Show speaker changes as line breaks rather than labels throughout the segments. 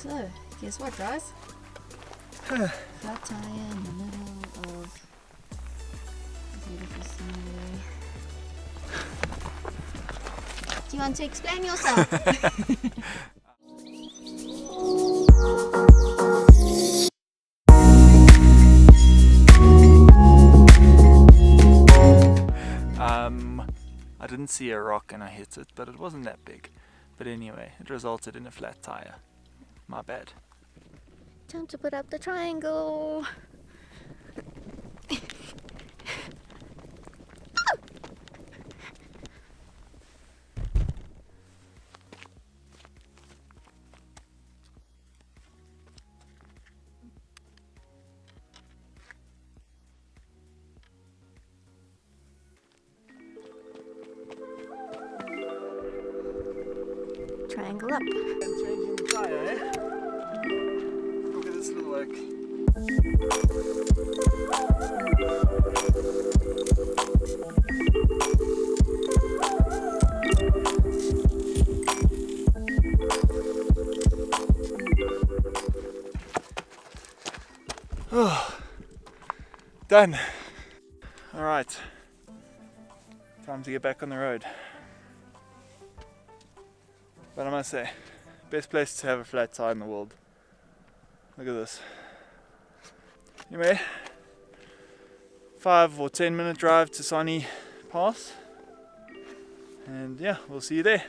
So, guess what, guys? Flat tire in the middle of beautiful scenery. Do you want to explain yourself?
I didn't see a rock and I hit it, but it wasn't that big. But anyway, it resulted in a flat tire. My bad.
Time to put up the triangle. Triangle up.
Changing the tire, eh? Look at this little oak. Oh, done. All right, time to get back on the road. But I must say, best place to have a flat tire in the world. Look at this. Anyway, 5 or 10 minute drive to Sani Pass. And yeah, we'll see you there.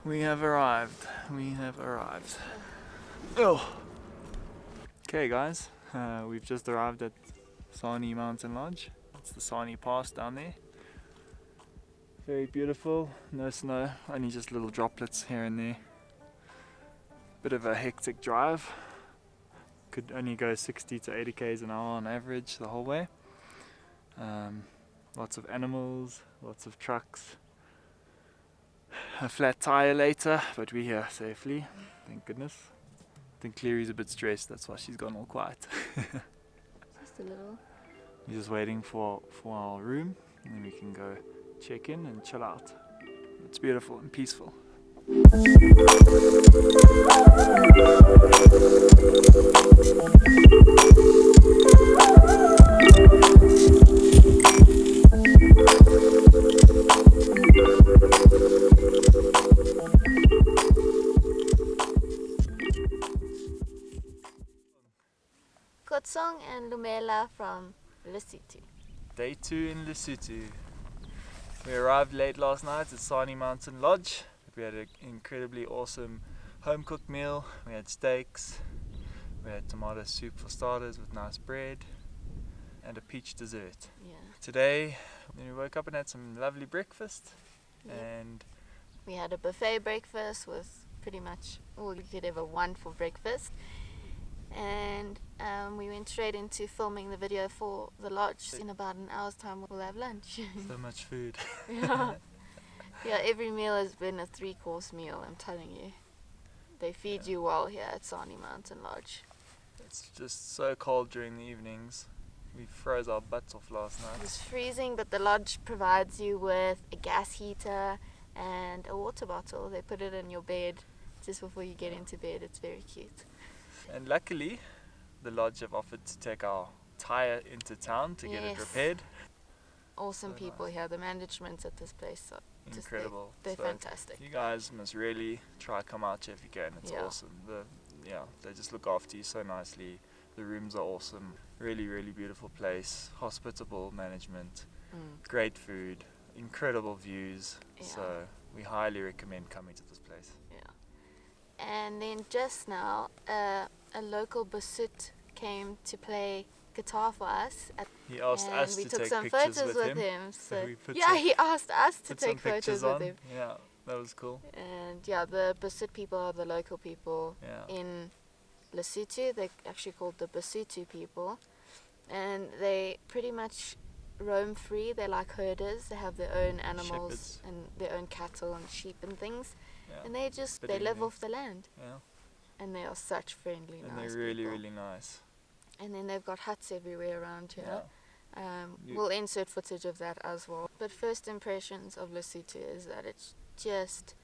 We have arrived. Oh. Okay guys, we've just arrived at Sani Mountain Lodge. It's the Sani Pass down there. Very beautiful, no snow, only just little droplets here and there. Bit of a hectic drive. Could only go 60 to 80 k's an hour on average the whole way. Lots of animals, lots of trucks. A flat tire later, but we're here safely, thank goodness. I think Cleary's a bit stressed, that's why she's gone all quiet.
Just a little.
We're just waiting for our room, and then we can go check in and chill out. It's beautiful and peaceful.
Kotsong and Lumela from Lesotho.
Day 2 in Lesotho. We arrived late last night at Sani Mountain Lodge. We had an incredibly awesome home cooked meal. We had steaks, we had tomato soup for starters with nice bread, and a peach dessert.
Yeah.
Today, we woke up and had some lovely breakfast.
Yep.
And
We had a buffet breakfast with pretty much all you could ever want for breakfast. And we went straight into filming the video for the lodge. In about an hour's time we'll have lunch.
so much food.
Yeah, every meal has been a 3-course meal, I'm telling you. They feed you well here at Sani Mountain Lodge.
It's just so cold during the evenings. We froze our butts off last
It
night.
was freezing, but the lodge provides you with a gas heater and a water bottle. They put it in your bed just before you get into bed. It's very cute.
And luckily, the lodge have offered to take our tire into town to get it
Yes.
repaired.
Awesome
So
people
nice.
here. The management at this place are just
Incredible.
They're
So
fantastic.
You guys must really try come out here if you can. It's
Yeah.
awesome. They just look after you so nicely. The rooms are awesome. Really, really beautiful place. Hospitable management. Great food. Incredible views.
Yeah.
So we highly recommend coming to this place.
And then just now, a local Basut came to play guitar for us.
He asked
and
us
we
to
took
take
some
pictures
photos
with
him.
So
So
we put
yeah,
some-
he asked us to
Put some
take photos
pictures
with
on.
him.
Yeah, that was cool.
And yeah, the Basut people are the local people
Yeah.
in Lesotho. They're actually called the Basotho people. And they pretty much roam free. They're like herders. They have their own animals
Shepherds.
and their own cattle and sheep and things.
Yeah.
And they live
Beduini.
off the land.
Yeah.
And they are such friendly,
And
nice
they're really,
people.
really nice.
And then they've got huts everywhere around here.
Yeah.
We'll insert footage of that as well. But first impressions of Lesotho is that it's just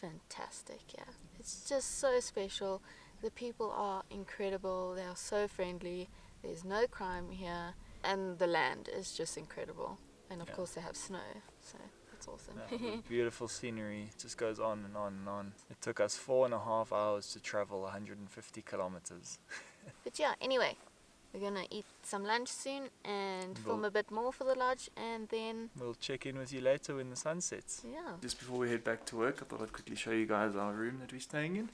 fantastic. Yeah, it's just so special. The people are incredible. They are so friendly. There's no crime here, and the land is just incredible. And of course they have snow, so that's awesome.
The beautiful scenery just goes on and on and on. It took us 4.5 hours to travel 150 kilometers.
But yeah, anyway, we're gonna eat some lunch soon and film a bit more for the lodge, and then
we'll check in with you later when the sun sets.
Yeah.
Just before we head back to work, I thought I'd quickly show you guys our room that we're staying in.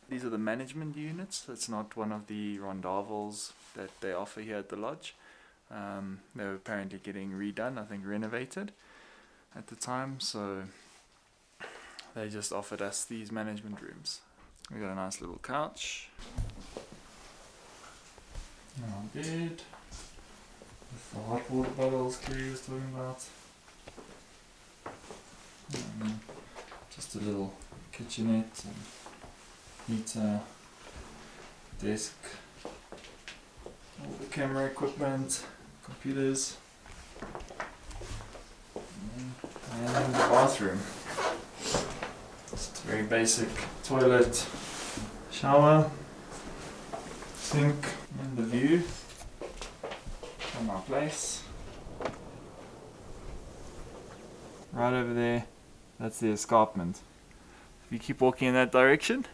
These are the management units. It's not one of the rondavels that they offer here at the lodge. They were apparently getting redone, I think renovated at the time, so they just offered us these management rooms. We got a nice little couch, our bed with the hot water bottles Kerry was talking about, just a little kitchenette and heater, desk, all the camera equipment, computers, and the bathroom. Just a very basic toilet, shower, sink, and the view from our place. Right over there, that's the escarpment. If you keep walking in that direction,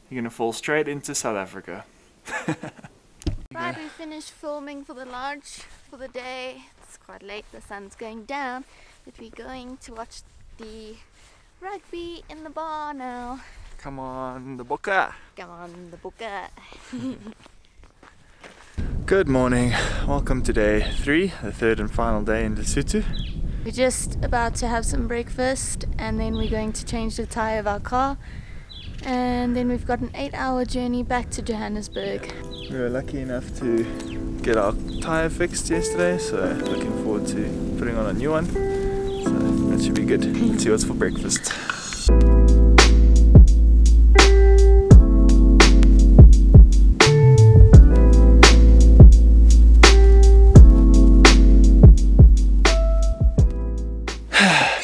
you're gonna fall straight into South Africa.
Right, we finished filming for the lodge for the day. It's quite late, the sun's going down, but we're going to watch the rugby in the bar now.
Come on, the Bokke.
Come on, the Bokke.
Good morning, welcome to day 3, the third and final day in Lesotho.
We're just about to have some breakfast, and then we're going to change the tyre of our car, and then we've got an 8-hour journey back to Johannesburg.
We were lucky enough to get our tyre fixed yesterday, so looking forward to putting on a new one. So that should be good. Let's see what's for breakfast.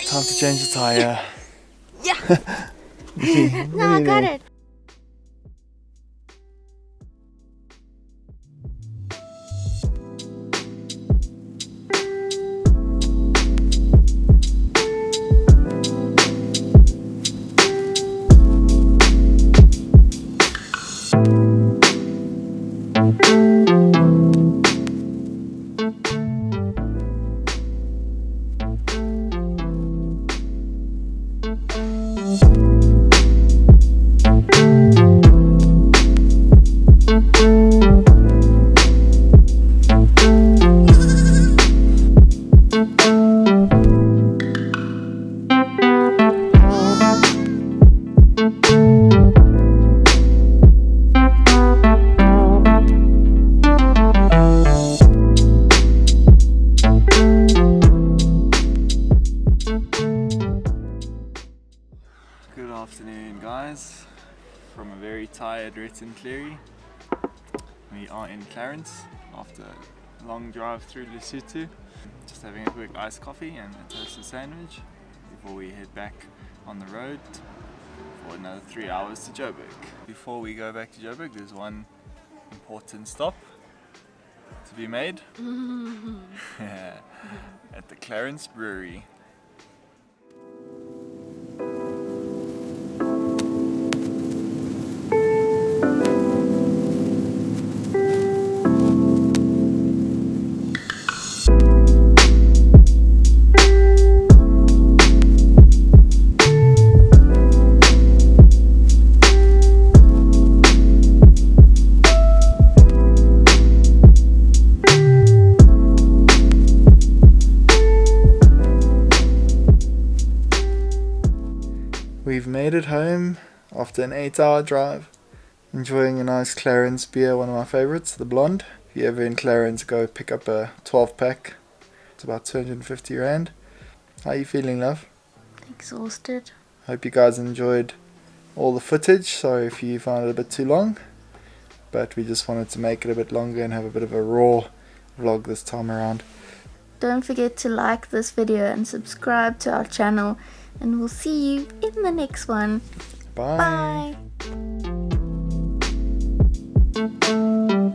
Time to change the tyre.
Yeah! No, I got it.
Good afternoon, guys. From a very tired Rhett Cleary, we are in Clarence after a long drive through Lesotho. Just having a quick iced coffee and a toasted sandwich before we head back on the road for another 3 hours to Joburg. Before we go back to Joburg, there's one important stop to be made at the Clarence Brewery. We've made it home after an 8-hour drive, enjoying a nice Clarence beer, one of my favorites, the Blonde. If you're ever in Clarence, go pick up a 12-pack. It's about 250 Rand. How are you feeling, love?
Exhausted.
Hope you guys enjoyed all the footage. Sorry if you found it a bit too long, but we just wanted to make it a bit longer and have a bit of a raw vlog this time around.
Don't forget to like this video and subscribe to our channel, and we'll see you in the next one.
Bye.
Bye.